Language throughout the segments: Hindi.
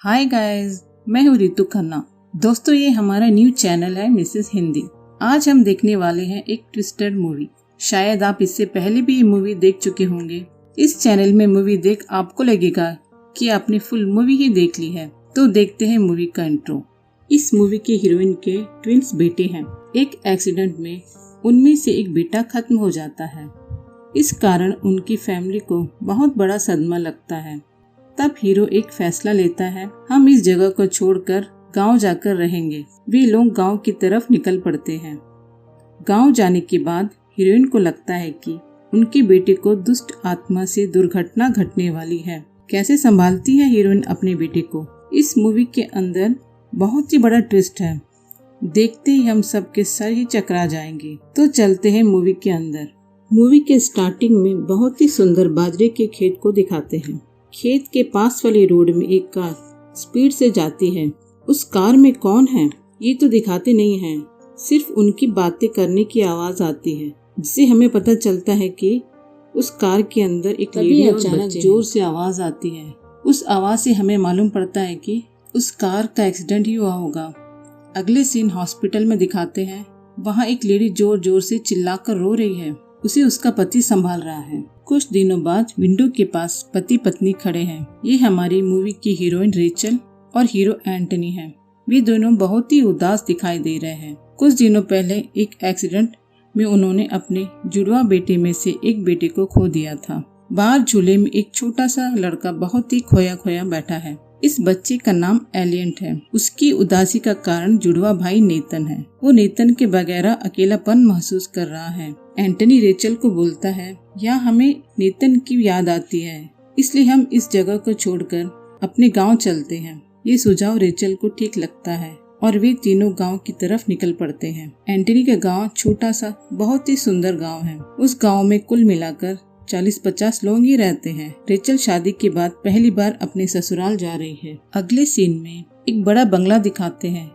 हाय गाइस, मैं हूँ रितु खन्ना। दोस्तों, ये हमारा न्यू चैनल है मिसेस हिंदी। आज हम देखने वाले हैं एक ट्विस्टेड मूवी। शायद आप इससे पहले भी ये मूवी देख चुके होंगे। इस चैनल में मूवी देख आपको लगेगा कि आपने फुल मूवी ही देख ली है। तो देखते हैं मूवी का इंट्रो। इस मूवी के हीरोइन के ट्विंस बेटे हैं। एक एक्सीडेंट में उनमें से एक बेटा खत्म हो जाता है। इस कारण उनकी फैमिली को बहुत बड़ा सदमा लगता है। तब हीरो एक फैसला लेता है, हम इस जगह को छोड़कर गांव जाकर रहेंगे। वे लोग गांव की तरफ निकल पड़ते हैं। गांव जाने के बाद हीरोइन को लगता है कि उनके बेटे को दुष्ट आत्मा से दुर्घटना घटने वाली है। कैसे संभालती है हीरोइन अपने बेटे को? इस मूवी के अंदर बहुत ही बड़ा ट्विस्ट है। देखते ही हम सबके सर ही चकरा जाएंगे। तो चलते हैं मूवी के अंदर। मूवी के स्टार्टिंग में बहुत ही सुंदर बाजरे के खेत को दिखाते हैं। खेत के पास वाली रोड में एक कार स्पीड से जाती है। उस कार में कौन है ये तो दिखाते नहीं हैं, सिर्फ उनकी बातें करने की आवाज आती है, जिससे हमें पता चलता है कि उस कार के अंदर एक लेडी और अचानक जोर से आवाज आती है। उस आवाज से हमें मालूम पड़ता है कि उस कार का एक्सीडेंट ही हुआ होगा। अगले सीन हॉस्पिटल में दिखाते हैं। वहाँ एक लेडी जोर जोर से चिल्लाकर रो रही है। उसे उसका पति संभाल रहा है। कुछ दिनों बाद विंडो के पास पति पत्नी खड़े हैं। ये हमारी मूवी की हीरोइन रेचल और हीरो एंटनी हैं। वे दोनों बहुत ही उदास दिखाई दे रहे हैं। कुछ दिनों पहले एक एक्सीडेंट में उन्होंने अपने जुड़वा बेटे में से एक बेटे को खो दिया था। बाहर झूले में एक छोटा सा लड़का बहुत ही खोया खोया बैठा है। इस बच्चे का नाम एलियंट है। उसकी उदासी का कारण जुड़वा भाई नेतन है। वो नेतन के बगैर अकेलापन महसूस कर रहा है। एंटनी रेचल को बोलता है, यहाँ हमें नेतन की याद आती है, इसलिए हम इस जगह को छोड़कर अपने गांव चलते हैं। ये सुझाव रेचल को ठीक लगता है और वे तीनों गांव की तरफ निकल पड़ते हैं। एंटनी का गांव छोटा सा बहुत ही सुंदर गांव है। उस गांव में कुल मिलाकर 40-50 लोग ही रहते हैं। रेचल शादी के बाद पहली बार अपने ससुराल जा रही है। अगले सीन में एक बड़ा बंगला दिखाते हैं।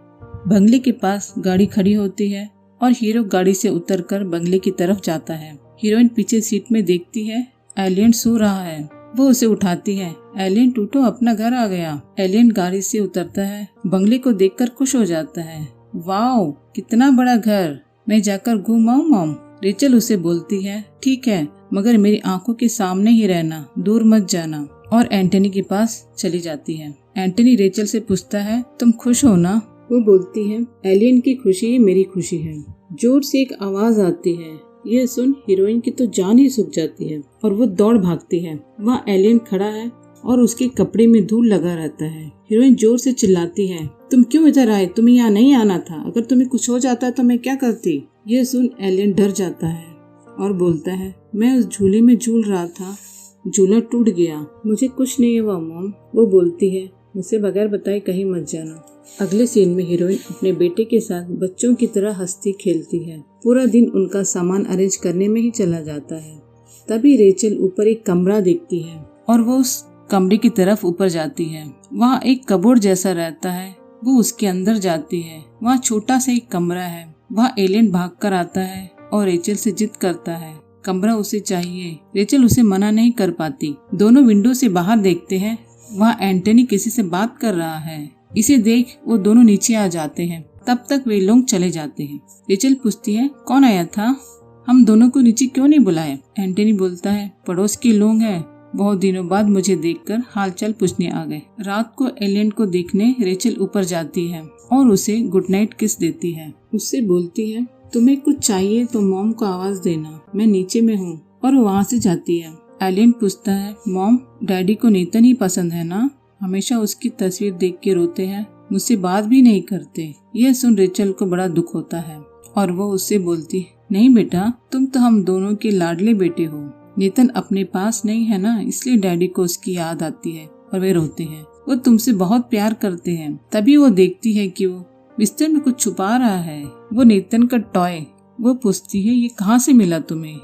बंगले के पास गाड़ी खड़ी होती है और हीरो गाड़ी से उतरकर बंगले की तरफ जाता है। हीरोइन पीछे सीट में देखती है एलियन सो रहा है। वो उसे उठाती है। एलियन टूटो, अपना घर आ गया। एलियन गाड़ी से उतरता है। बंगले को देखकर खुश हो जाता है। वाओ, कितना बड़ा घर, मैं जाकर घूमाऊं मॉम। रेचल उसे बोलती है, ठीक है, मगर मेरी आंखों के सामने ही रहना, दूर मत जाना। और एंटनी के पास चली जाती है। एंटनी रेचल से पूछता है, तुम खुश हो ना? वो बोलती है, एलियन की खुशी ही मेरी खुशी है। जोर से एक आवाज आती है। यह सुन हीरोइन की तो जान ही सूख जाती है और वो दौड़ भागती है। वहाँ एलियन खड़ा है और उसके कपड़े में धूल लगा रहता है। हीरोइन जोर से चिल्लाती है, तुम क्यों इधर आए? तुम्हें यहाँ नहीं आना था। अगर तुम्हें कुछ हो जाता तो मैं क्या करती? यह सुन एलियन डर जाता है और बोलता है, मैं उस झूले में झूल रहा था, झूला टूट गया, मुझे कुछ नहीं हुआ मॉम। वो बोलती है, मुझसे बगैर बताए कहीं मत जाना। अगले सीन में हीरोइन अपने बेटे के साथ बच्चों की तरह हंसती खेलती है। पूरा दिन उनका सामान अरेंज करने में ही चला जाता है। तभी रेचल ऊपर एक कमरा देखती है और वो उस कमरे की तरफ ऊपर जाती है। वहाँ एक कबोर्ड जैसा रहता है। वो उसके अंदर जाती है। वहाँ छोटा सा एक कमरा है। वहाँ एलियन भाग कर आता है और रेचल से जिद करता है, कमरा उसे चाहिए। रेचल उसे मना नहीं कर पाती। दोनों विंडो से बाहर देखते हैं। वहाँ एंटनी किसी से बात कर रहा है। इसे देख वो दोनों नीचे आ जाते हैं। तब तक वे लोग चले जाते हैं। रेचल पूछती है, कौन आया था? हम दोनों को नीचे क्यों नहीं बुलाया? एंटनी बोलता है, पड़ोस के लोग हैं, बहुत दिनों बाद मुझे देखकर हालचाल पूछने आ गए। रात को एलियन को देखने रेचल ऊपर जाती है और उसे गुड नाइट किस देती है। उससे बोलती है, तुम्हें कुछ चाहिए तो मॉम को आवाज देना, मैं नीचे में हूँ। और वो वहाँ से जाती है। एलियन पूछता है, मॉम, डैडी को नेतन ही पसंद है ना? हमेशा उसकी तस्वीर देख के रोते हैं, मुझसे बात भी नहीं करते। यह सुन रेचल को बड़ा दुख होता है और वो उससे बोलती, नहीं बेटा, तुम तो हम दोनों के लाडले बेटे हो। नेतन अपने पास नहीं है ना, इसलिए डैडी को उसकी याद आती है और वे रोते हैं। वो तुमसे बहुत प्यार करते हैं। तभी वो देखती है कि वो बिस्तर में कुछ छुपा रहा है। वो नेतन का टॉय। वो पूछती है, ये कहाँ से मिला तुम्हें?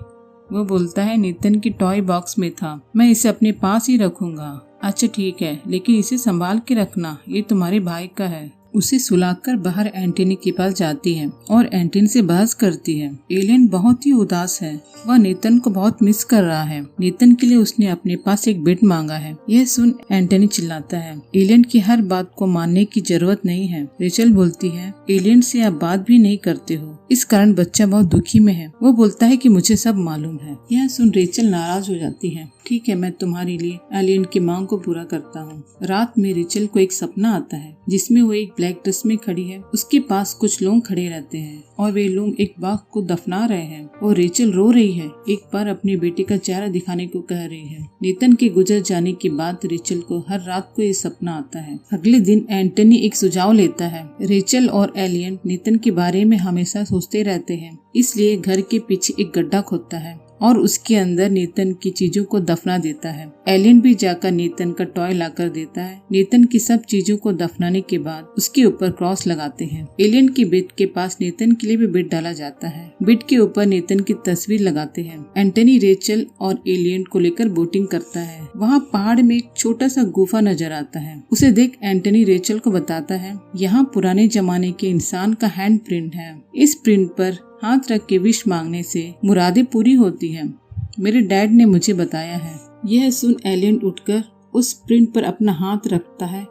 वो बोलता है, नेतन की टॉय बॉक्स में था, मैं इसे अपने पास ही रखूंगा। अच्छा ठीक है, लेकिन इसे संभाल के रखना, ये तुम्हारे भाई का है। उसे सुलाकर बाहर एंटनी के पास जाती है और एंटनी से बहस करती है। एलियन बहुत ही उदास है, वह नेतन को बहुत मिस कर रहा है। नेतन के लिए उसने अपने पास एक बेट मांगा है। यह सुन एंटनी चिल्लाता है, एलियन की हर बात को मानने की जरूरत नहीं है। रेचल बोलती है, एलियन से आप बात भी नहीं करते हो, इस कारण बच्चा बहुत दुखी में है। वो बोलता है कि मुझे सब मालूम है। यह सुन रेचल नाराज हो जाती है। ठीक है, मैं तुम्हारे लिए एलियन की मांग को पूरा करता हूँ। रात में रेचल को एक सपना आता है जिसमें वो एक ब्लैक ड्रेस में खड़ी है। उसके पास कुछ लोग खड़े रहते हैं और वे लोग एक बाघ को दफना रहे हैं और रेचल रो रही है। एक बार अपने बेटे का चेहरा दिखाने को कह रही है। नेतन के गुजर जाने के बाद रेचल को हर रात को ये सपना आता है। अगले दिन एंटनी एक सुझाव लेता है। रेचल और एलियन नेतन के बारे में हमेशा सोचते रहते हैं, इसलिए घर के पीछे एक गड्ढा खोदता है और उसके अंदर नेतन की चीजों को दफना देता है। एलियन भी जाकर नेतन का टॉय लाकर देता है। नेतन की सब चीजों को दफनाने के बाद उसके ऊपर क्रॉस लगाते हैं। एलियन के बेड के पास नेतन के लिए भी बेड डाला जाता है। बेड के ऊपर नेतन की तस्वीर लगाते हैं। एंटनी रेचल और एलियन को लेकर बोटिंग करता है। वहाँ पहाड़ में एक छोटा सा गुफा नजर आता है। उसे देख एंटनी रेचल को बताता है, यहाँ पुराने जमाने के इंसान का हैंड प्रिंट है। इस प्रिंट पर हाथ रख के विश मांगने से मुरादें पूरी होती हैं। मेरे डैड ने मुझे बताया है। यह सुन एलियन उठकर उस प्रिंट पर अपना हाथ रखता है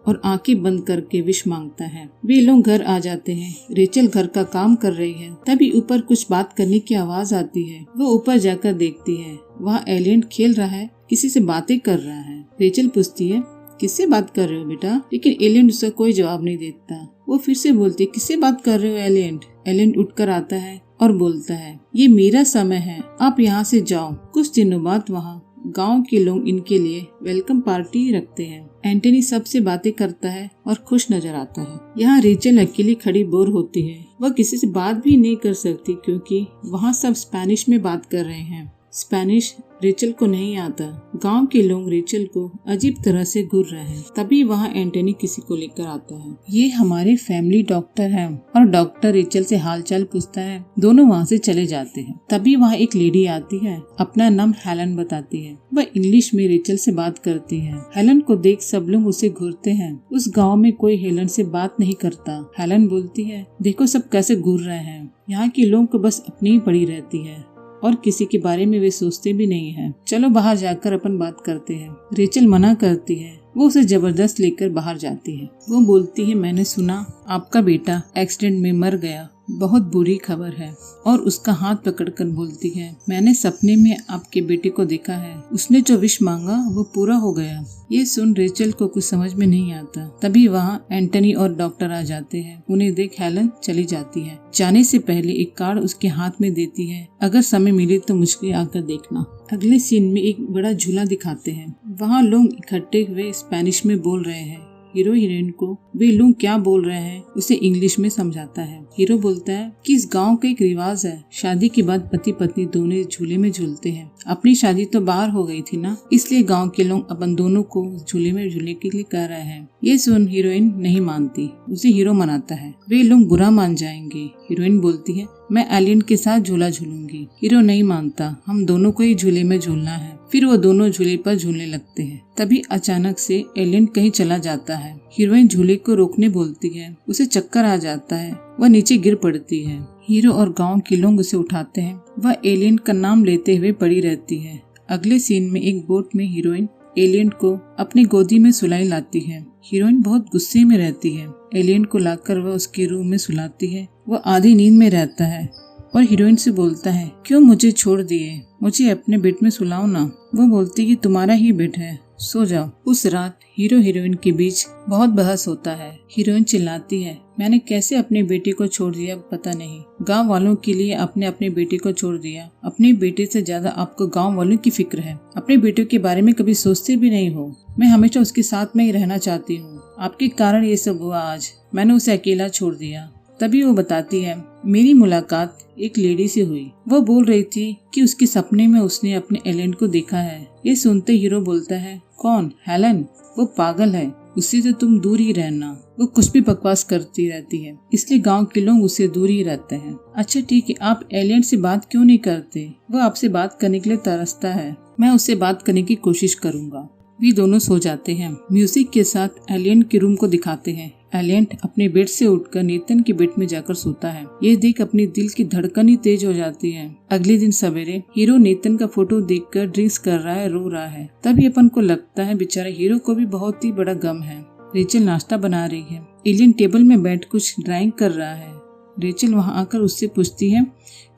और आंखें बंद करके विश मांगता है। वे लोग घर आ जाते हैं। रेचल घर का काम कर रही है। तभी ऊपर कुछ बात करने की आवाज आती है। वो ऊपर जाकर देखती है, वहाँ एलियन खेल रहा है, किसी से बातें कर रहा है। रेचल पूछती है, किससे बात कर रहे हो बेटा? लेकिन एलियन उसका कोई जवाब नहीं देता। वो फिर से बोलती है, किससे बात कर रहे हो एलियन? एलियन उठकर आता है और बोलता है, ये मेरा समय है, आप यहाँ से जाओ। कुछ दिनों बाद वहाँ गांव के लोग इनके लिए वेलकम पार्टी रखते हैं। एंटनी सबसे बातें करता है और खुश नजर आता है। यहाँ रेचल अकेली खड़ी बोर होती है। वह किसी से बात भी नहीं कर सकती क्योंकि वहाँ सब स्पेनिश में बात कर रहे हैं। स्पेनिश रेचल को नहीं आता। गांव के लोग रेचल को अजीब तरह से घूर रहे हैं। तभी वहाँ एंटनी किसी को लेकर आता है। ये हमारे फैमिली डॉक्टर हैं और डॉक्टर रेचल से हालचाल पूछता है। दोनों वहाँ से चले जाते हैं। तभी वहाँ एक लेडी आती है, अपना नाम हेलन बताती है। वह इंग्लिश में रेचल से बात करती है। हेलन को देख सब लोग उसे घूरते हैं। उस गाँव में कोई हेलन से बात नहीं करता। हेलन बोलती है, देखो सब कैसे घूर रहे हैं। यहाँ के लोगों को बस अपनी ही पड़ी रहती है और किसी के बारे में वे सोचते भी नहीं है। चलो बाहर जाकर अपन बात करते हैं। रेचल मना करती है। वो उसे जबरदस्त लेकर बाहर जाती है। वो बोलती है, मैंने सुना आपका बेटा एक्सीडेंट में मर गया, बहुत बुरी खबर है। और उसका हाथ पकड़कर बोलती है, मैंने सपने में आपके बेटे को देखा है, उसने जो विश मांगा वो पूरा हो गया। ये सुन रेचल को कुछ समझ में नहीं आता। तभी वहाँ एंटनी और डॉक्टर आ जाते हैं। उन्हें देख हेलन चली जाती है। जाने से पहले एक कार्ड उसके हाथ में देती है, अगर समय मिले तो मुझे आकर देखना। अगले सीन में एक बड़ा झूला दिखाते हैं। वहाँ लोग इकट्ठे हुए स्पेनिश में बोल रहे हैं। हीरो हीरोइन को वे लोग क्या बोल रहे हैं उसे इंग्लिश में समझाता है। हीरो बोलता है कि इस गांव का एक रिवाज है, शादी के बाद पति पत्नी दोनों झूले में झूलते हैं। अपनी शादी तो बाहर हो गई थी ना, इसलिए गांव के लोग अपन दोनों को झूले में झूलने के लिए कह रहे हैं। ये सुन हीरोइन नहीं मानती, उसे हीरो मनाता है। वे लोग बुरा मान जाएंगे। हीरोइन बोलती है, मैं एलियन के साथ झूला झूलूंगी। हीरो नहीं मानता, हम दोनों को ही झूले में झूलना है। फिर वो दोनों झूले पर झूलने लगते हैं। तभी अचानक से एलियन कहीं चला जाता है। हीरोइन झूले को रोकने बोलती है, उसे चक्कर आ जाता है, वह नीचे गिर पड़ती है। हीरो और गांव के लोग उसे उठाते हैं। वह एलियन का नाम लेते हुए पड़ी रहती है। अगले सीन में एक बोट में हीरोइन एलियन को अपनी गोदी में सुलाई लाती है। हीरोइन बहुत गुस्से में रहती है। एलियन को लाकर वह उसके रूम में सुलाती है। वह आधी नींद में रहता है और हीरोइन से बोलता है, क्यों मुझे छोड़ दिए, मुझे अपने बेड में सुलाओ ना। वो बोलती है, तुम्हारा ही बेड है, सो जाओ। उस रात हीरो हीरोइन के बीच बहुत बहस होता है। हीरोइन चिल्लाती है, मैंने कैसे अपने बेटे को छोड़ दिया पता नहीं। गांव वालों के लिए आपने अपने बेटे को छोड़ दिया। अपने बेटे से ज्यादा आपको गांव वालों की फिक्र है। अपने बेटे के बारे में कभी सोचते भी नहीं हो। मैं हमेशा उसके साथ में ही रहना चाहती हूँ। आपके कारण ये सब हुआ। आज मैंने उसे अकेला छोड़ दिया। तभी वो बताती है, मेरी मुलाकात एक लेडी से हुई। वो बोल रही थी कि उसके सपने में उसने अपने एलियन को देखा है। ये सुनते हीरो बोलता है, कौन? हेलन? वो पागल है, उससे तो तुम दूर ही रहना। वो कुछ भी बकवास करती रहती है, इसलिए गांव के लोग उससे दूर ही रहते हैं। अच्छा ठीक है, आप एलियन से बात क्यों नहीं करते? वो आपसे बात करने के लिए तरसता है। मैं उससे बात करने की कोशिश करूंगा। भी दोनों सो जाते हैं। म्यूजिक के साथ एलियन के रूम को दिखाते हैं। एलियन अपने बेड से उठकर नेतन के बेड में जाकर सोता है। ये देख अपनी दिल की धड़कन ही तेज हो जाती है। अगले दिन सवेरे हीरो नेतन का फोटो देखकर ड्रिंक्स कर रहा है, रो रहा है। तभी अपन को लगता है बेचारे हीरो को भी बहुत ही बड़ा गम है। रेचल नाश्ता बना रही है। एलियन टेबल में बैठ कुछ ड्राइंग कर रहा है। रेचल वहाँ आकर उससे पूछती है,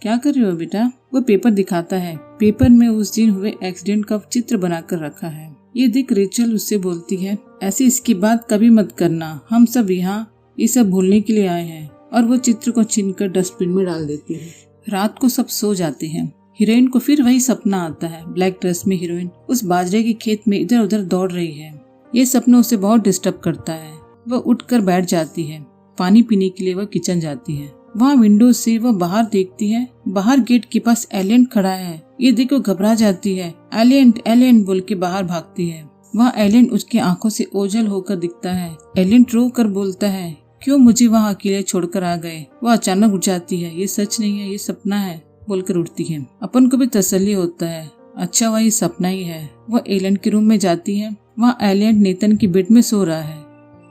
क्या कर रहे हो बेटा? वो पेपर दिखाता है। पेपर में उस दिन हुए एक्सीडेंट का चित्र बनाकर रखा है। ये देख रेचल उससे बोलती है, ऐसे इसकी बात कभी मत करना, हम सब यहाँ ये सब भूलने के लिए आए हैं। और वो चित्र को छीनकर डस्टबिन में डाल देती है। रात को सब सो जाते हैं। हीरोइन को फिर वही सपना आता है। ब्लैक ड्रेस में हीरोइन उस बाजरे के खेत में इधर उधर दौड़ रही है। ये सपना उसे बहुत डिस्टर्ब करता है। वह उठकर बैठ जाती है। पानी पीने के लिए वह किचन जाती है। वहाँ विंडो से वह बाहर देखती है। बाहर गेट के पास एलियन खड़ा है। ये देखो घबरा जाती है। एलियन एलियन बोल के बाहर भागती है। वहाँ एलियन उसकी आंखों से ओझल होकर दिखता है। एलियन रो कर बोलता है, क्यों मुझे वहाँ अकेले छोड़कर आ गए? वह अचानक उठ जाती है। ये सच नहीं है, ये सपना है बोलकर उठती है। अपन को भी तसल्ली होता है, अच्छा वही सपना ही है। वह एलियन के रूम में जाती है। वहाँ एलियन नेतन की बेड में सो रहा है।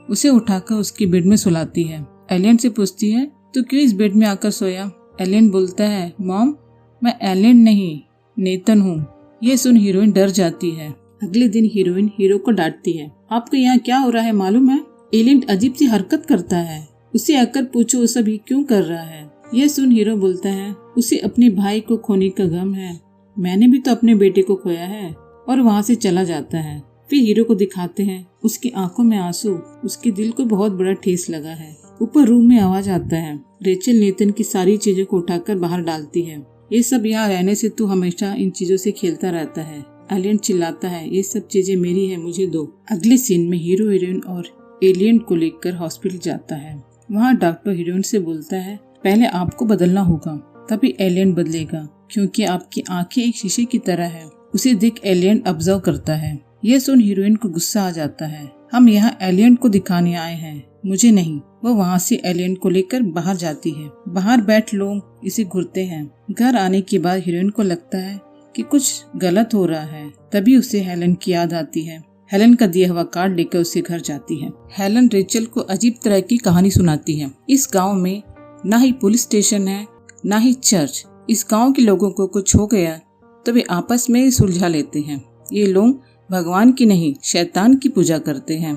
उसे उठाकर उसकी बेड में सुलाती है। एलियन से पूछती है, तो क्यों इस बेड में आकर सोया? एलियन बोलता है, मॉम मैं एलियन नहीं नेतन हूँ। ये सुन हीरोइन डर जाती है। अगले दिन हीरोइन हीरो को डांटती है, आपको यहाँ क्या हो रहा है मालूम है? एलियन अजीब सी हरकत करता है, उसे आकर पूछो वो सब क्यों कर रहा है। यह सुन हीरो बोलता है, उसे अपने भाई को खोने का गम है, मैंने भी तो अपने बेटे को खोया है। और वहाँ से चला जाता है। फिर हीरो को दिखाते हैं, उसकी आंखों में आंसू, उसके दिल को बहुत बड़ा ठेस लगा है। ऊपर रूम में आवाज आता है। रेचल नेतन की सारी चीजों को उठाकर बाहर डालती है। ये सब यहाँ रहने से तू हमेशा इन चीजों से खेलता रहता है। एलियन चिल्लाता है, ये सब चीजें मेरी है, मुझे दो। अगले सीन में हीरो हीरोइन और एलियन को लेकर हॉस्पिटल जाता है। वहाँ डॉक्टर हीरोइन से बोलता है, पहले आपको बदलना होगा, तभी एलियन बदलेगा, क्योंकि आपकी आंखें एक शीशे की तरह है। उसे देख एलियन ऑब्जर्व करता है। यह सुन हीरोइन को गुस्सा आ जाता है, हम यहाँ एलियन को दिखाने आए हैं, मुझे नहीं। वो वहाँ से एलियन को लेकर बाहर जाती है। बाहर बैठ लोग इसे घूरते हैं। घर आने के बाद हीरोइन को लगता है कि कुछ गलत हो रहा है। तभी उसे हेलन की याद आती है। हेलन का दिया हुआ कार्ड लेकर उसे घर जाती है। हेलन रेचल को अजीब तरह की कहानी सुनाती है। इस गांव में ना ही पुलिस स्टेशन है, ना ही चर्च। इस गांव के लोगों को कुछ हो गया तो वे आपस में ही सुलझा लेते हैं। ये लोग भगवान की नहीं शैतान की पूजा करते हैं।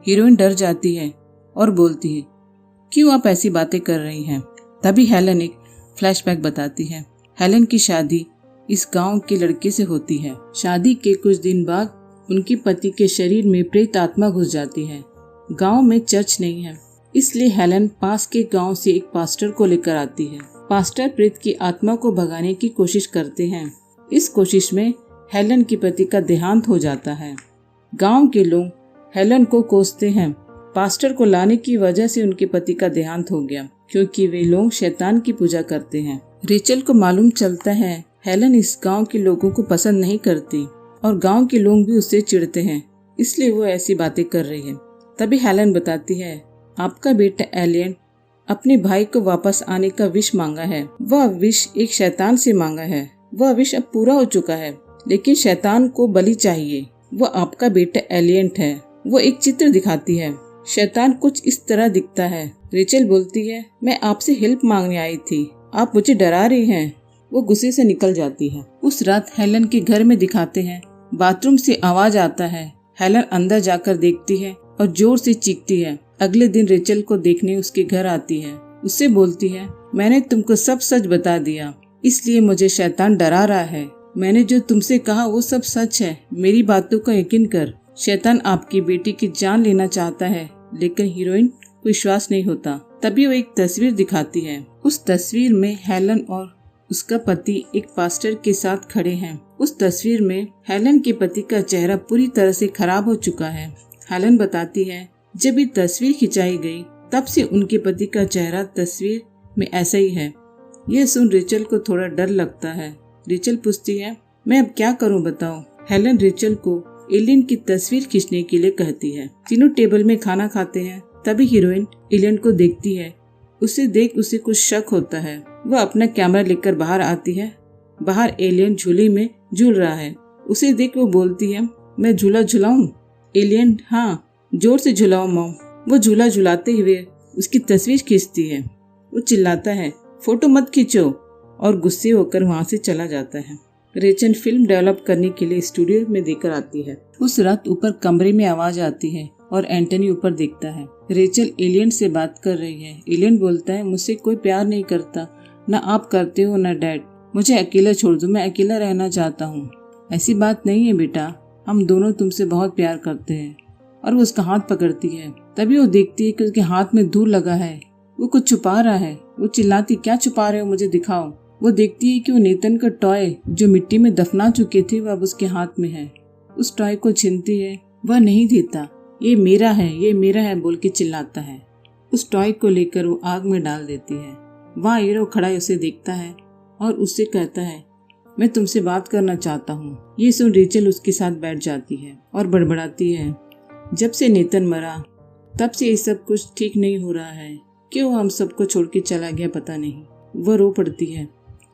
हीरोइन डर जाती है और बोलती है, क्यों आप ऐसी बातें कर रही हैं? तभी हेलन एक फ्लैशबैक बताती है। हेलन की शादी इस गांव के लड़के से होती है। शादी के कुछ दिन बाद उनके पति के शरीर में प्रेत आत्मा घुस जाती है। गांव में चर्च नहीं है, इसलिए हेलन पास के गांव से एक पास्टर को लेकर आती है। पास्टर प्रेत की आत्मा को भगाने की कोशिश करते हैं। इस कोशिश में हेलन के पति का देहांत हो जाता है। गांव के लोग हेलन को कोसते हैं। पास्टर को लाने की वजह से उनके पति का देहांत हो गया, क्योंकि वे लोग शैतान की पूजा करते हैं। रेचल को मालूम चलता है हेलन इस गांव के लोगों को पसंद नहीं करती और गांव के लोग भी उससे चिढ़ते हैं, इसलिए वो ऐसी बातें कर रही है। तभी हेलन बताती है, आपका बेटा एलियन अपने भाई को वापस आने का विश मांगा है। वह विश एक शैतान से मांगा है। वह विश अब पूरा हो चुका है, लेकिन शैतान को बलि चाहिए। वह आपका बेटा एलियन है। वो एक चित्र दिखाती है। शैतान कुछ इस तरह दिखता है। रेचल बोलती है, मैं आपसे हेल्प मांगने आई थी, आप मुझे डरा रही हैं। वो गुस्से से निकल जाती है। उस रात हेलन के घर में दिखाते हैं, बाथरूम से आवाज आता है। हेलन अंदर जाकर देखती है और जोर से चीखती है। अगले दिन रेचल को देखने उसके घर आती है। उससे बोलती है, मैंने तुमको सब सच बता दिया, इसलिए मुझे शैतान डरा रहा है। मैंने जो तुमसे कहा वो सब सच है, मेरी बातों का यकीन कर। शैतान आपकी बेटी की जान लेना चाहता है, लेकिन हीरोइन को विश्वास नहीं होता। तभी वो एक तस्वीर दिखाती है। उस तस्वीर में हेलन और उसका पति एक पास्टर के साथ खड़े हैं। उस तस्वीर में हेलन के पति का चेहरा पूरी तरह से खराब हो चुका है। हेलन बताती है, जब ये तस्वीर खिंचाई गई तब से उनके पति का चेहरा तस्वीर में ऐसा ही है। यह सुन रेचल को थोड़ा डर लगता है। रेचल पूछती है, मैं अब क्या करूं बताओ। हेलन रेचल को एलियन की तस्वीर खींचने के लिए कहती है। तीनों टेबल में खाना खाते हैं। तभी हीरोइन एलियन को देखती है। उसे देख उसे कुछ शक होता है। वह अपना कैमरा लेकर बाहर आती है। बाहर एलियन झूले में झूल रहा है। उसे देख वो बोलती है, मैं झूला झुलाऊं? एलियन, हाँ जोर से झुलाओ मॉम। वो झूला झुलाते हुए उसकी तस्वीर खींचती है। वो चिल्लाता है, फोटो मत खींचो, और गुस्से होकर वहाँ से चला जाता है। रेचल फिल्म डेवलप करने के लिए स्टूडियो में देकर आती है। उस रात ऊपर कमरे में आवाज आती है और एंटनी ऊपर देखता है। रेचल एलियन से बात कर रही है। एलियन बोलता है, मुझसे कोई प्यार नहीं करता, न आप करते हो न डैड। मुझे अकेला छोड़ दो, मैं अकेला रहना चाहता हूँ। ऐसी बात नहीं है बेटा, हम दोनों तुमसे बहुत प्यार करते हैं। और वो उसका हाथ पकड़ती है। तभी वो देखती है कि उसके हाथ में धूल लगा है। वो कुछ छुपा रहा है। वो चिल्लाती, क्या छुपा रहे हो, मुझे दिखाओ। वो देखती है कि वो नेतन का टॉय जो मिट्टी में दफना चुके थे वह अब उसके हाथ में है। उस टॉय को छीनती है। वह नहीं देता। ये मेरा है, ये मेरा है बोल के चिल्लाता है। उस टॉय को लेकर वो आग में डाल देती है। वहाँ हीरो खड़ा उसे देखता है और उससे कहता है, मैं तुमसे बात करना चाहता हूँ। ये सुन रेचल उसके साथ बैठ जाती है और बड़बड़ाती है, जब से नेतन मरा तब से ये सब कुछ ठीक नहीं हो रहा है। क्यों हम सबको छोड़ के चला गया पता नहीं। वह रो पड़ती है।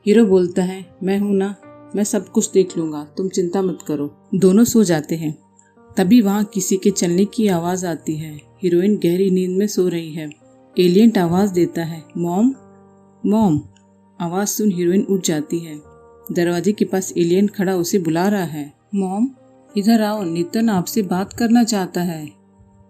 हीरो बोलता है, मैं हूं ना, मैं सब कुछ देख लूंगा, तुम चिंता मत करो। दोनों सो जाते हैं। तभी वहाँ किसी के चलने की आवाज आती है। हीरोइन गहरी नींद में सो रही है। एलियन आवाज देता है, मॉम मॉम। आवाज सुन हीरोइन उठ जाती है। दरवाजे के पास एलियन खड़ा उसे बुला रहा है। मॉम इधर आओ, नेतन आपसे बात करना चाहता है।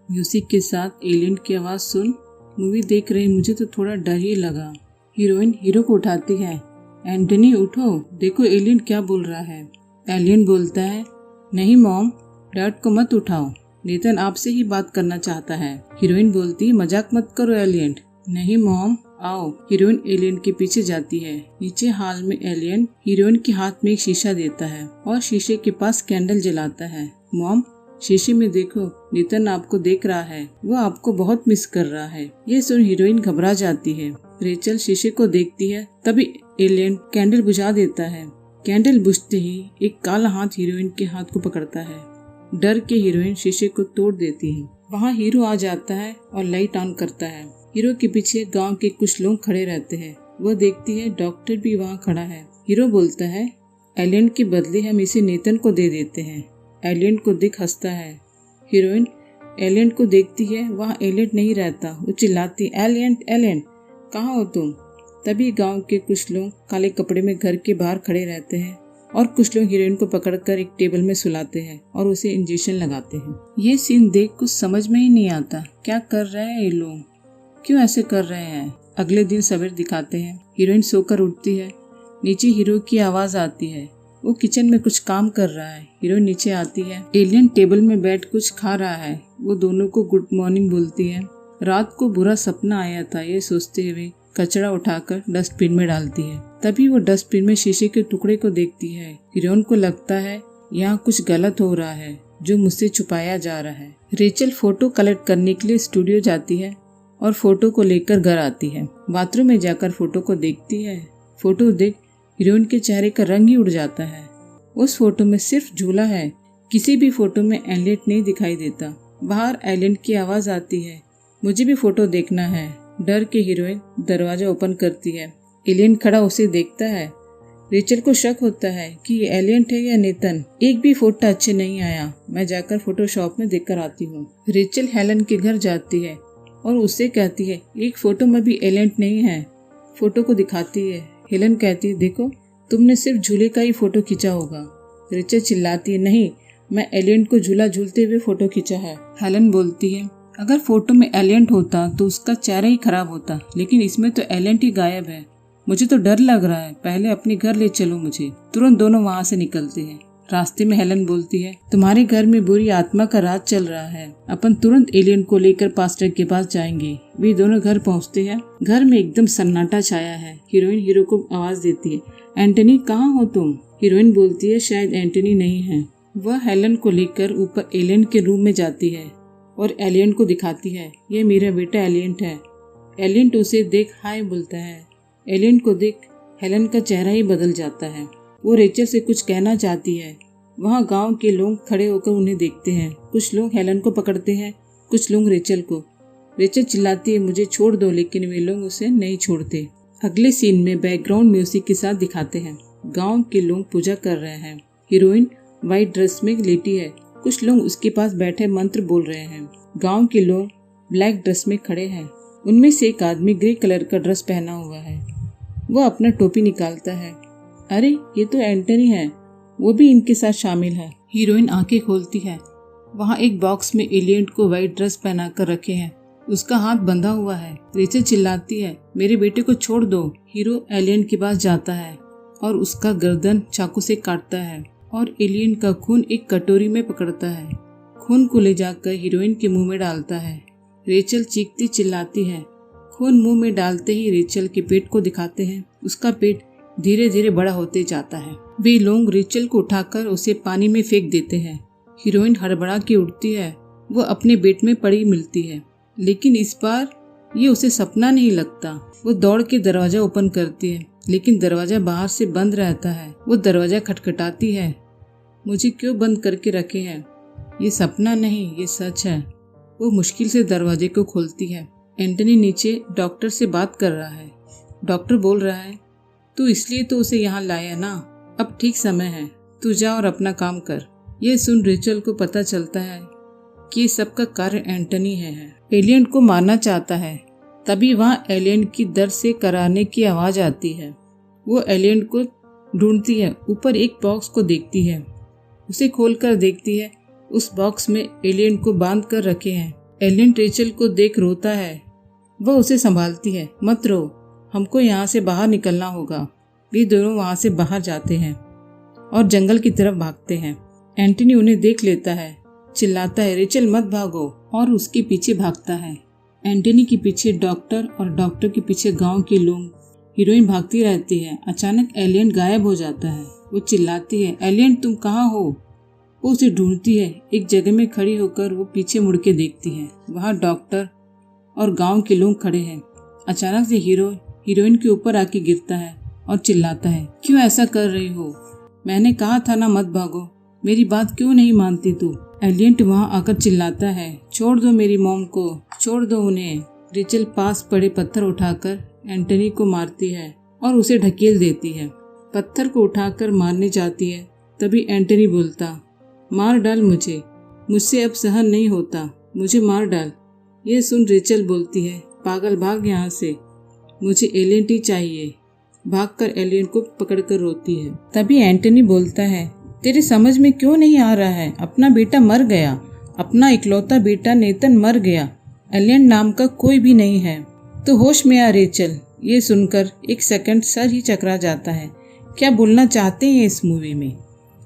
म्यूजिक के साथ एलियन की आवाज सुन मूवी देख रही मुझे तो थोड़ा डर ही लगा। हीरोइन हीरो को उठाती है। एंटनी उठो, देखो एलियन क्या बोल रहा है। एलियन बोलता है, नहीं मॉम, डैड को मत उठाओ, नेतन आपसे ही बात करना चाहता है। हीरोइन बोलती है, मजाक मत करो एलियन। नहीं मॉम, आओ। हीरोइन एलियन के पीछे जाती है। नीचे हॉल में एलियन हीरोइन के हाथ में एक शीशा देता है और शीशे के पास कैंडल जलाता है। मॉम शीशे में देखो, नेतन आपको देख रहा है, वो आपको बहुत मिस कर रहा है। ये सुन हीरोइन घबरा जाती है। रेचल शीशे को देखती है। तभी एलियन कैंडल बुझा देता है। कैंडल बुझते ही एक काला हाथ हीरोइन के हाथ को पकड़ता है। डर के हीरोइन शीशे को तोड़ देती है। वहाँ हीरो आ जाता है और लाइट ऑन करता है। हीरो के पीछे गांव के कुछ लोग खड़े रहते हैं। वह देखती है डॉक्टर भी वहाँ खड़ा है। हीरो बोलता है, एलियन के बदले हम इसे नेतन को दे देते हैं। एलियन को देख हंसता है। हीरोइन एलियन को देखती है। वहाँ एलियन नहीं रहता। वो चिल्लाती, एलियन एलियन कहाँ हो तुम। तभी गांव के कुछ लोग काले कपड़े में घर के बाहर खड़े रहते हैं और कुछ लोग हीरोइन को पकड़कर एक टेबल में सुलाते हैं और उसे इंजेक्शन लगाते हैं। ये सीन देख कुछ समझ में ही नहीं आता, क्या कर रहे हैं ये लोग, क्यों ऐसे कर रहे हैं। अगले दिन सवेर दिखाते हैं। हीरोइन सोकर उठती है। नीचे हीरो की आवाज आती है। वो किचन में कुछ काम कर रहा है। हीरो नीचे आती है। एलियन टेबल में बैठ कुछ खा रहा है। वो दोनों को गुड मॉर्निंग बोलती है। रात को बुरा सपना आया था, ये सोचते हुए कचरा उठाकर डस्टबिन में डालती है। तभी वो डस्टबिन में शीशे के टुकड़े को देखती है। हीरोइन को लगता है यहाँ कुछ गलत हो रहा है जो मुझसे छुपाया जा रहा है। रेचल फोटो कलेक्ट करने के लिए स्टूडियो जाती है और फोटो को लेकर घर आती है। बाथरूम में जाकर फोटो को देखती है। फोटो देख हीरोइन के चेहरे का रंग ही उड़ जाता है। उस फोटो में सिर्फ झूला है, किसी भी फोटो में एलियन नहीं दिखाई देता। बाहर एलियन की आवाज आती है, मुझे भी फोटो देखना है। डर के हीरोइन दरवाजा ओपन करती है। एलियन खड़ा उसे देखता है। रेचल को शक होता है कि ये एलियन है या नेतन। एक भी फोटो अच्छे नहीं आया, मैं जाकर फोटोशॉप में देखकर आती हूँ। रेचल हेलन के घर जाती है और उससे कहती है, एक फोटो में भी एलियन नहीं है। फोटो को दिखाती है। हेलन कहती है, देखो तुमने सिर्फ झूले का ही फोटो खींचा होगा। रेचल चिल्लाती है, नहीं, मैं एलियन को झूला झूलते हुए फोटो खींचा है। हेलन बोलती है, अगर फोटो में एलियन होता तो उसका चेहरा ही खराब होता, लेकिन इसमें तो एलियन ही गायब है। मुझे तो डर लग रहा है, पहले अपने घर ले चलो मुझे। तुरंत दोनों वहाँ से निकलते हैं। रास्ते में हेलन बोलती है, तुम्हारे घर में बुरी आत्मा का राज चल रहा है, अपन तुरंत एलियन को लेकर पास्टर के पास जाएंगे। वे दोनों घर पहुँचते हैं। घर में एकदम सन्नाटा छाया है। हीरोइन हीरो को आवाज देती है, एंटनी कहाँ हो तुम। हीरोइन बोलती है, शायद एंटनी नहीं है। वह हेलन को लेकर ऊपर एलियन के रूम में जाती है और एलियन को दिखाती है, ये मेरा बेटा एलियन है। एलियन उसे देख हाय बोलता है। एलियन को देख हेलन का चेहरा ही बदल जाता है। वो रेचल से कुछ कहना चाहती है। वहाँ गांव के लोग खड़े होकर उन्हें देखते हैं। कुछ लोग हेलन को पकड़ते हैं, कुछ लोग रेचल को। रेचल चिल्लाती है, मुझे छोड़ दो, लेकिन वे लोग उसे नहीं छोड़ते। अगले सीन में बैकग्राउंड म्यूजिक के साथ दिखाते हैं। गांव के लोग पूजा कर रहे हैं। हीरोइन व्हाइट ड्रेस में लेटी है। कुछ लोग उसके पास बैठे मंत्र बोल रहे हैं। गांव के लोग ब्लैक ड्रेस में खड़े हैं। उनमें से एक आदमी ग्रे कलर का ड्रेस पहना हुआ है। वो अपना टोपी निकालता है। अरे ये तो एंटनी है, वो भी इनके साथ शामिल है। हीरोइन आंखें खोलती है। वहाँ एक बॉक्स में एलियन को व्हाइट ड्रेस पहना कर रखे हैं। उसका हाथ बंधा हुआ है। रेचल चिल्लाती है, मेरे बेटे को छोड़ दो। हीरो एलियन के पास जाता है और उसका गर्दन चाकू से काटता है और एलियन का खून एक कटोरी में पकड़ता है। खून को ले जाकर हीरोइन के मुंह में डालता है। रेचल चीखती चिल्लाती है। खून मुंह में डालते ही रेचल के पेट को दिखाते हैं। उसका पेट धीरे धीरे बड़ा होते जाता है। वे लोग रेचल को उठाकर उसे पानी में फेंक देते हैं। हीरोइन हड़बड़ा के उठती है। वो अपने बेड में पड़ी मिलती है, लेकिन इस बार ये उसे सपना नहीं लगता। वो दौड़ के दरवाजा ओपन करती है, लेकिन दरवाजा बाहर से बंद रहता है। वो दरवाजा खटखटाती है। मुझे क्यों बंद करके रखे हैं? ये सपना नहीं, ये सच है। वो मुश्किल से दरवाजे को खोलती है। एंटनी नीचे डॉक्टर से बात कर रहा है। डॉक्टर बोल रहा है, तू इसलिए तो उसे यहाँ लाया ना, अब ठीक समय है, तू जा और अपना काम कर। ये सुन रेचल को पता चलता है कि सबका कार्य एंटनी है। एलियन को मारना चाहता है। तभी वहाँ एलियन की दर्द से कराने की आवाज आती है। वो एलियन को ढूंढती है। ऊपर एक बॉक्स को देखती है। उसे खोलकर देखती है। उस बॉक्स में एलियन को बांध कर रखे हैं। एलियन रेचल को देख रोता है। वह उसे संभालती है। मत रो, हमको यहाँ से बाहर निकलना होगा। वे दोनों वहाँ से बाहर जाते हैं और जंगल की तरफ भागते हैं। एंटनी उन्हें देख लेता है, चिल्लाता है, रेचल मत भागो, और उसके पीछे भागता है। एंटनी के पीछे डॉक्टर और डॉक्टर के पीछे गांव के लोग। हीरोइन भागती रहती है। अचानक एलियन गायब हो जाता है। वो चिल्लाती है, एलियन तुम कहाँ हो? वो उसे ढूंढती है। एक जगह में खड़ी होकर वो पीछे मुड़ के देखती है। वहाँ डॉक्टर और गांव के लोग खड़े हैं। अचानक से हीरोइन के ऊपर आके गिरता है और चिल्लाता है, क्यों ऐसा कर रही हो? मैंने कहा था ना मत भागो, मेरी बात क्यों नहीं मानती तू? एलियन वहाँ आकर चिल्लाता है, छोड़ दो मेरी मॉम को, छोड़ दो उन्हें। रेचल पास पड़े पत्थर उठाकर एंटनी को मारती है और उसे ढकेल देती है। पत्थर को उठाकर मारने जाती है। तभी एंटनी बोलता, मार डाल मुझे, मुझसे अब सहन नहीं होता, मुझे मार डाल। ये सुन रेचल बोलती है, पागल भाग यहाँ से, मुझे एलियन टी चाहिए। भागकर एलियन को पकड़कर रोती है। तभी एंटनी बोलता है, तेरे समझ में क्यों नहीं आ रहा है? अपना बेटा मर गया, अपना इकलौता बेटा नेतन मर गया, एलियन नाम का कोई भी नहीं है। तो होश में आ रेचल। ये सुनकर एक सेकंड सर ही चकरा जाता है। क्या बोलना चाहते हैं इस मूवी में?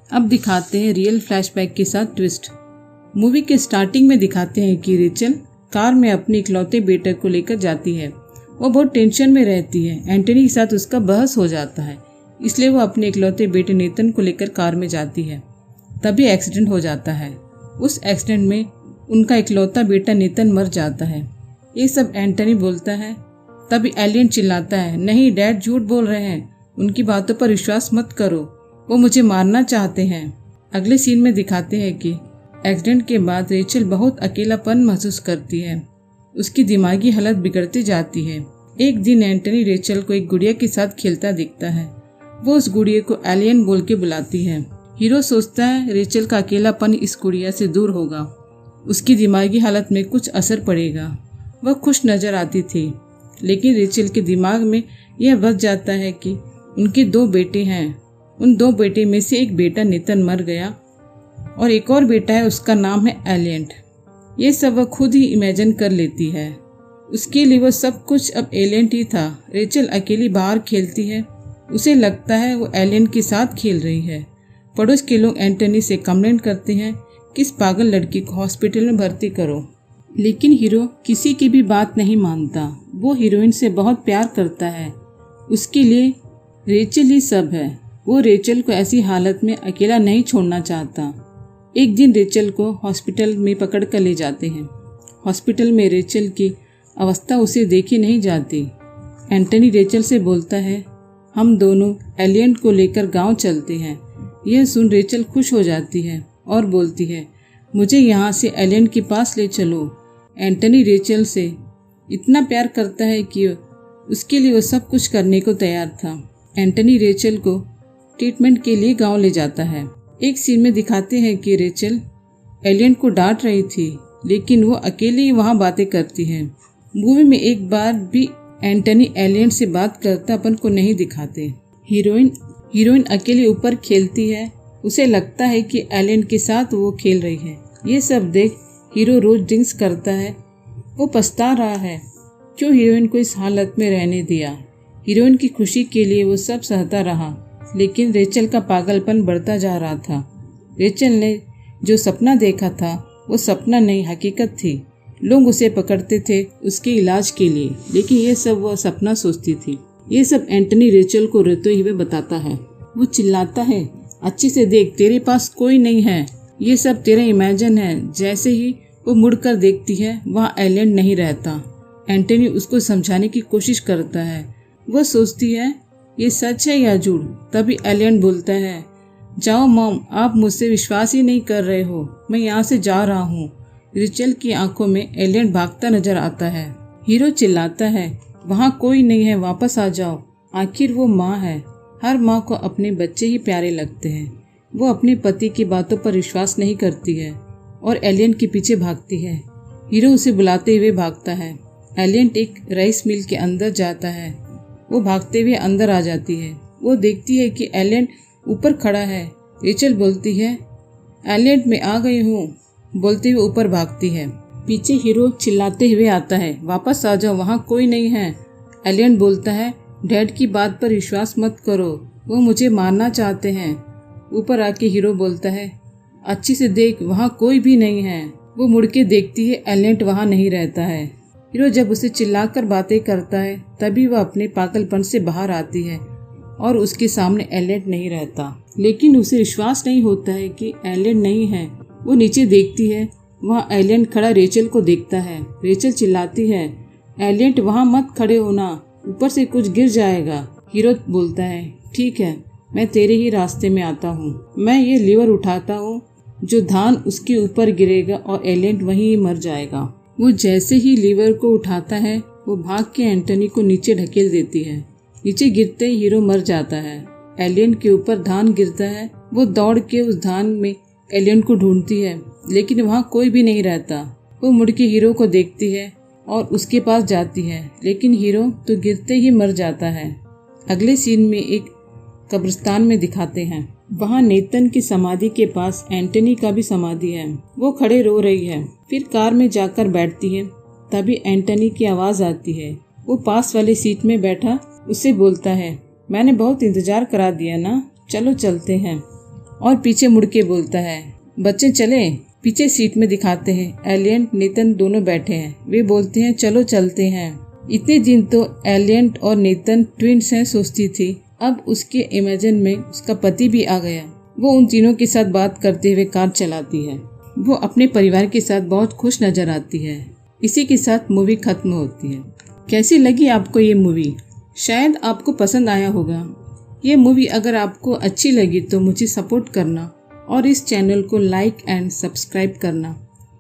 अब दिखाते हैं रियल फ्लैशबैक के साथ ट्विस्ट। मूवी के स्टार्टिंग में दिखाते हैं कि रेचल कार में अपने इकलौते बेटे को लेकर जाती है। वो बहुत टेंशन में रहती है। एंटनी के साथ उसका बहस हो जाता है, इसलिए वो अपने इकलौते बेटे नेतन को लेकर कार में जाती है। तभी एक्सीडेंट हो जाता है। उस एक्सीडेंट में उनका इकलौता बेटा नेतन मर जाता है। ये सब एंटनी बोलता है। तभी एलियन चिल्लाता है, नहीं डैड झूठ बोल रहे हैं, उनकी बातों पर विश्वास मत करो, वो मुझे मारना चाहते हैं। अगले सीन में दिखाते हैं कि एक्सीडेंट के बाद रेचल बहुत अकेलापन महसूस करती है। उसकी दिमागी हालत बिगड़ती जाती है। एक दिन एंटनी रेचल को एक गुड़िया के साथ खेलता दिखता है। वो उस गुड़िया को एलियन बोल के बुलाती है। हीरो सोचता है रेचल का अकेलापन इस गुड़िया से दूर होगा, उसकी दिमागी हालत में कुछ असर पड़ेगा। वह खुश नजर आती थी, लेकिन रेचल के दिमाग में यह बस जाता है कि उनके 2 बेटे हैं। उन 2 बेटे में से एक बेटा नेतन मर गया और एक और बेटा है, उसका नाम है एलियन। ये सब वह खुद ही इमेजिन कर लेती है। उसके लिए वो सब कुछ अब एलियन ही था। रेचल अकेली बाहर खेलती है। उसे लगता है वो एलियन के साथ खेल रही है। पड़ोस के लोग एंटनी से कंप्लेंट करते हैं कि इस पागल लड़की को हॉस्पिटल में भर्ती करो, लेकिन हीरो किसी की भी बात नहीं मानता। वो हीरोइन से बहुत प्यार करता है। उसके लिए रेचल ही सब है। वो रेचल को ऐसी हालत में अकेला नहीं छोड़ना चाहता। एक दिन रेचल को हॉस्पिटल में पकड़ कर ले जाते हैं। हॉस्पिटल में रेचल की अवस्था उसे देखी नहीं जाती। एंटनी रेचल से बोलता है, हम दोनों एलियन को लेकर गांव चलते हैं। यह सुन रेचल खुश हो जाती है और बोलती है, मुझे यहाँ से एलियन के पास ले चलो। एंटनी रेचल से इतना प्यार करता है कि उसके लिए वो सब कुछ करने को तैयार था। एंटनी रेचल को ट्रीटमेंट के लिए गांव ले जाता है। एक सीन में दिखाते हैं कि रेचल एलियन को डांट रही थी, लेकिन वो अकेले ही वहाँ बातें करती है। मूवी में एक बार भी एंटनी एलियन से बात करता अपन को नहीं दिखाते। हीरोइन अकेले ऊपर खेलती है। उसे लगता है कि एलियन के साथ वो खेल रही है। ये सब देख हीरो रोज ड्रिंक्स करता है। वो पछता रहा है क्यों हीरोइन को इस हालत में रहने दिया। हीरोइन की खुशी के लिए वो सब सहता रहा, लेकिन रेचल का पागलपन बढ़ता जा रहा था। रेचल ने जो सपना देखा था वो सपना नहीं, हकीकत थी। लोग उसे पकड़ते थे उसके इलाज के लिए, लेकिन ये सब वो सपना सोचती थी। ये सब एंटनी रेचल को रोते हुए बताता है। वो चिल्लाता है, अच्छे से देख, तेरे पास कोई नहीं है, ये सब तेरा इमेजिन है। जैसे ही वो मुड़कर देखती है वहाँ एलियन नहीं रहता। एंटनी उसको समझाने की कोशिश करता है। वो सोचती है ये सच है या झूठ। तभी एलियन बोलता है, जाओ मॉम, आप मुझसे विश्वास ही नहीं कर रहे हो, मैं यहाँ से जा रहा हूँ। रेचल की आंखों में एलियन भागता नजर आता है। हीरो चिल्लाता है, वहाँ कोई नहीं है, वापस आ जाओ। आखिर वो माँ है। हर माँ को अपने बच्चे ही प्यारे लगते हैं। वो अपने पति की बातों पर विश्वास नहीं करती है और एलियन के पीछे भागती है। हीरो उसे बुलाते हुए भागता है। एलियन एक राइस मिल के अंदर जाता है। वो भागते हुए अंदर आ जाती है। वो देखती है कि एलियन ऊपर खड़ा है। रेचल बोलती है, एलियन मैं आ गई हूँ, बोलते हुए ऊपर भागती है। पीछे हीरो चिल्लाते हुए आता है, वापस आ जाओ, वहाँ कोई नहीं है। एलियन बोलता है, डैड की बात पर विश्वास मत करो, वो मुझे मारना चाहते हैं। ऊपर आके हीरो बोलता है, अच्छी से देख, वहाँ कोई भी नहीं है। वो मुड़ के देखती है, एलियन वहाँ नहीं रहता है। हीरो जब उसे चिल्लाकर बातें करता है तभी वह अपने पागलपन से बाहर आती है और उसके सामने एलियन नहीं रहता। लेकिन उसे विश्वास नहीं होता है कि एलियन नहीं है। वो नीचे देखती है, वहाँ एलियन खड़ा रेचल को देखता है। रेचल चिल्लाती है, एलियन वहाँ मत खड़े होना, ऊपर से कुछ गिर जाएगा। हीरो बोलता है, ठीक है, मैं तेरे ही रास्ते में आता हूँ। मैं ये लीवर उठाता हूँ, जो धान उसके ऊपर गिरेगा और एलियन वहीं मर जाएगा। वो जैसे ही लीवर को उठाता है वो भाग के एंटनी को नीचे ढकेल देती है। नीचे गिरते ही हीरो मर जाता है। एलियन के ऊपर धान गिरता है। वो दौड़ के उस धान में एलियन को ढूंढती है, लेकिन वहाँ कोई भी नहीं रहता। वो मुड़ के हीरो को देखती है और उसके पास जाती है, लेकिन हीरो तो गिरते ही मर जाता है। अगले सीन में एक कब्रिस्तान में दिखाते हैं। वहाँ नेतन की समाधि के पास एंटनी का भी समाधि है। वो खड़े रो रही है। फिर कार में जाकर बैठती है। तभी एंटनी की आवाज़ आती है। वो पास वाली सीट में बैठा उससे बोलता है, मैंने बहुत इंतजार करा दिया ना, चलो चलते हैं। और पीछे मुड़ के बोलता है, बच्चे चले। पीछे सीट में दिखाते हैं एलियन नेतन दोनों बैठे हैं। वे बोलते हैं, चलो चलते हैं। इतने दिन तो एलियन और नेतन ट्विंस हैं सोचती थी। अब उसके इमेजिन में उसका पति भी आ गया। वो उन तीनों के साथ बात करते हुए कार चलाती है। वो अपने परिवार के साथ बहुत खुश नजर आती है। इसी के साथ मूवी खत्म होती है। कैसी लगी आपको ये मूवी? शायद आपको पसंद आया होगा। ये मूवी अगर आपको अच्छी लगी तो मुझे सपोर्ट करना और इस चैनल को लाइक एंड सब्सक्राइब करना।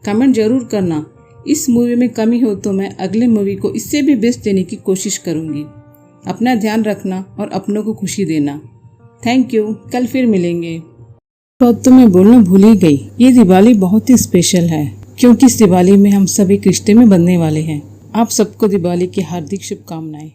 कमेंट जरूर करना। इस मूवी में कमी हो तो मैं अगले मूवी को इससे भी बेस्ट देने की कोशिश करूँगी। अपना ध्यान रखना और अपनों को खुशी देना। Thank you. कल फिर मिलेंगे। तो मैं बोलना भूल ही गई, ये दिवाली बहुत ही स्पेशल है, क्योंकि इस दिवाली में हम सभी रिश्ते में बंधने वाले हैं। आप सबको दिवाली की हार्दिक शुभकामनाएं।